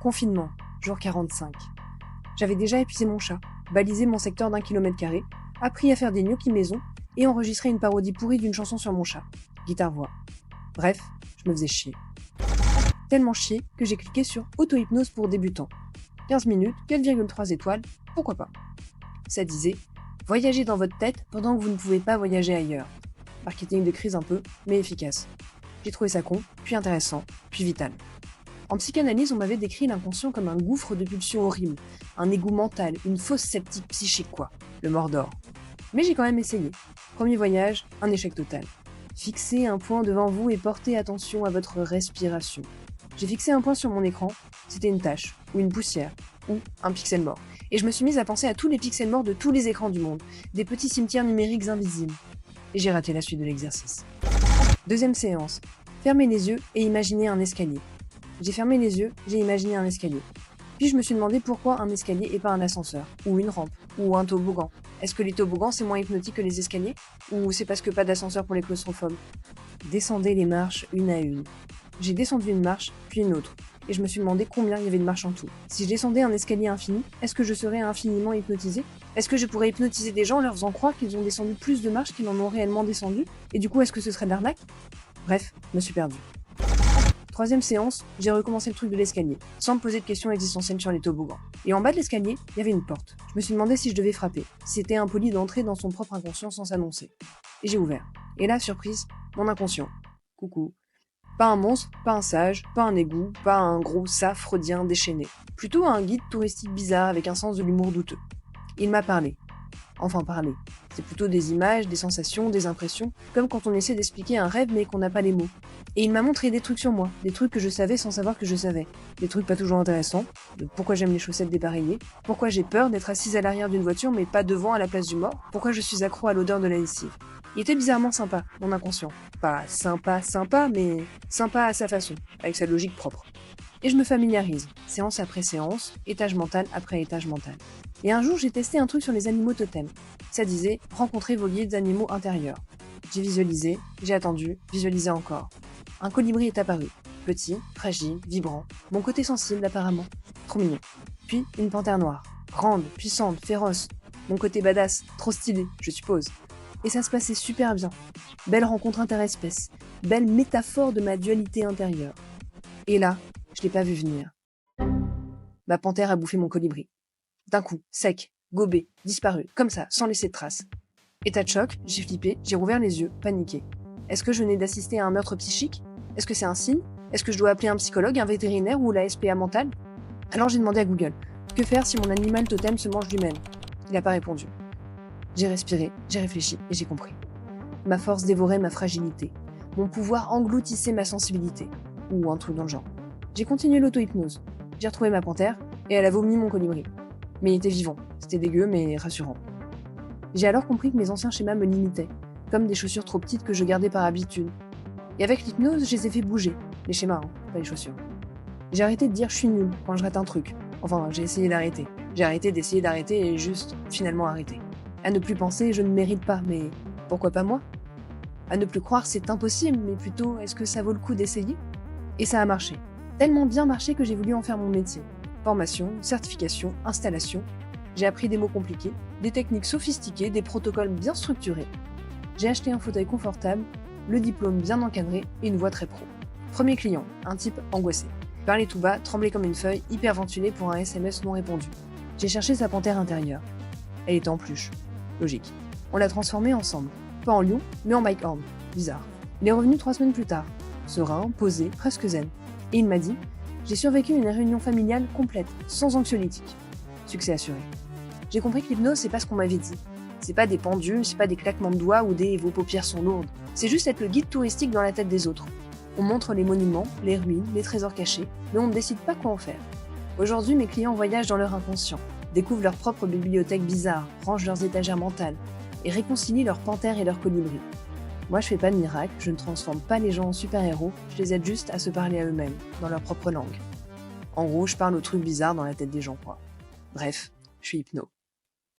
Confinement, jour 45. J'avais déjà épuisé mon chat, balisé mon secteur d'1 km², appris à faire des gnocchis maison et enregistré une parodie pourrie d'une chanson sur mon chat. Guitare-voix. Bref, je me faisais chier. Tellement chier que j'ai cliqué sur auto-hypnose pour débutants. 15 minutes, 4,3 étoiles, pourquoi pas. Ça disait « Voyagez dans votre tête pendant que vous ne pouvez pas voyager ailleurs ». Marketing de crise un peu, mais efficace. J'ai trouvé ça con, puis intéressant, puis vital. En psychanalyse, on m'avait décrit l'inconscient comme un gouffre de pulsions horribles, un égout mental, une fausse sceptique psychique quoi, le Mordor. Mais j'ai quand même essayé. Premier voyage, un échec total. Fixez un point devant vous et portez attention à votre respiration. J'ai fixé un point sur mon écran, c'était une tache, ou une poussière, ou un pixel mort. Et je me suis mise à penser à tous les pixels morts de tous les écrans du monde, des petits cimetières numériques invisibles. Et j'ai raté la suite de l'exercice. Deuxième séance, fermez les yeux et imaginez un escalier. J'ai fermé les yeux, j'ai imaginé un escalier. Puis je me suis demandé pourquoi un escalier et pas un ascenseur, ou une rampe, ou un toboggan. Est-ce que les toboggans c'est moins hypnotique que les escaliers? Ou c'est parce que pas d'ascenseur pour les claustrophobes? Descendez les marches une à une. J'ai descendu une marche, puis une autre, et je me suis demandé combien il y avait de marches en tout. Si je descendais un escalier infini, est-ce que je serais infiniment hypnotisé? Est-ce que je pourrais hypnotiser des gens en leur faisant croire qu'ils ont descendu plus de marches qu'ils n'en ont réellement descendu? Et du coup, est-ce que ce serait de l'arnaque? Bref, je me suis perdu. Troisième séance, j'ai recommencé le truc de l'escalier, sans me poser de questions existentielles sur les toboggans. Et en bas de l'escalier, il y avait une porte. Je me suis demandé si je devais frapper, si c'était impoli d'entrer dans son propre inconscient sans s'annoncer. Et j'ai ouvert. Et là, surprise, mon inconscient. Coucou. Pas un monstre, pas un sage, pas un égout, pas un gros ça freudien déchaîné. Plutôt un guide touristique bizarre avec un sens de l'humour douteux. Il m'a parlé. Enfin parlé. C'est plutôt des images, des sensations, des impressions, comme quand on essaie d'expliquer un rêve mais qu'on n'a pas les mots. Et il m'a montré des trucs sur moi, des trucs que je savais sans savoir que je savais. Des trucs pas toujours intéressants, de pourquoi j'aime les chaussettes dépareillées, pourquoi j'ai peur d'être assise à l'arrière d'une voiture mais pas devant à la place du mort, pourquoi je suis accro à l'odeur de la lessive. Il était bizarrement sympa, mon inconscient. Pas sympa, mais sympa à sa façon, avec sa logique propre. Et je me familiarise, séance après séance, étage mental après étage mental. Et un jour, j'ai testé un truc sur les animaux totems. Ça disait « Rencontrez vos guides animaux intérieurs ». J'ai visualisé, j'ai attendu, visualisé encore. Un colibri est apparu. Petit, fragile, vibrant. Mon côté sensible, apparemment. Trop mignon. Puis, une panthère noire. Grande, puissante, féroce. Mon côté badass, trop stylé, je suppose. Et ça se passait super bien. Belle rencontre interespèce. Belle métaphore de ma dualité intérieure. Et là, je l'ai pas vu venir. Ma panthère a bouffé mon colibri. D'un coup, sec, gobé, disparu, comme ça, sans laisser de traces. État de choc, j'ai flippé, j'ai rouvert les yeux, paniqué. Est-ce que je venais d'assister à un meurtre psychique? Est-ce que c'est un signe? Est-ce que je dois appeler un psychologue, un vétérinaire ou la SPA mentale? Alors j'ai demandé à Google, que faire si mon animal totem se mange lui-même? Il n'a pas répondu. J'ai respiré, j'ai réfléchi et j'ai compris. Ma force dévorait ma fragilité. Mon pouvoir engloutissait ma sensibilité. Ou un truc dans le genre. J'ai continué l'auto-hypnose. J'ai retrouvé ma panthère et elle a vomi mon colibri. Mais il était vivant. C'était dégueu mais rassurant. J'ai alors compris que mes anciens schémas me limitaient, comme des chaussures trop petites que je gardais par habitude. Et avec l'hypnose, je les ai fait bouger. Les schémas, pas les chaussures. J'ai arrêté de dire je suis nulle quand je rate un truc. Enfin, j'ai essayé d'arrêter. J'ai arrêté d'essayer d'arrêter et juste, finalement arrêté. À ne plus penser, je ne mérite pas, mais pourquoi pas moi? À ne plus croire, c'est impossible, mais plutôt, est-ce que ça vaut le coup d'essayer? Et ça a marché. Tellement bien marché que j'ai voulu en faire mon métier. Formation, certification, installation. J'ai appris des mots compliqués, des techniques sophistiquées, des protocoles bien structurés. J'ai acheté un fauteuil confortable, le diplôme bien encadré et une voix très pro. Premier client, un type angoissé. Parlait tout bas, tremblait comme une feuille, hyperventilé pour un SMS non répondu. J'ai cherché sa panthère intérieure. Elle était en peluche. Logique. On l'a transformée ensemble. Pas en lion, mais en Mike Horn. Bizarre. Il est revenu 3 semaines plus tard. Serein, posé, presque zen. Et il m'a dit « J'ai survécu une réunion familiale complète, sans anxiolytique. » Succès assuré. J'ai compris que l'hypnose, c'est pas ce qu'on m'avait dit. C'est pas des pendules, c'est pas des claquements de doigts ou des « vos paupières sont lourdes ». C'est juste être le guide touristique dans la tête des autres. On montre les monuments, les ruines, les trésors cachés, mais on ne décide pas quoi en faire. Aujourd'hui, mes clients voyagent dans leur inconscient, découvrent leur propre bibliothèque bizarre, rangent leurs étagères mentales et réconcilient leurs panthères et leurs colibris. Moi, je fais pas de miracle, je ne transforme pas les gens en super-héros, je les aide juste à se parler à eux-mêmes, dans leur propre langue. En gros, je parle aux trucs bizarres dans la tête des gens, quoi. Bref, je suis hypno.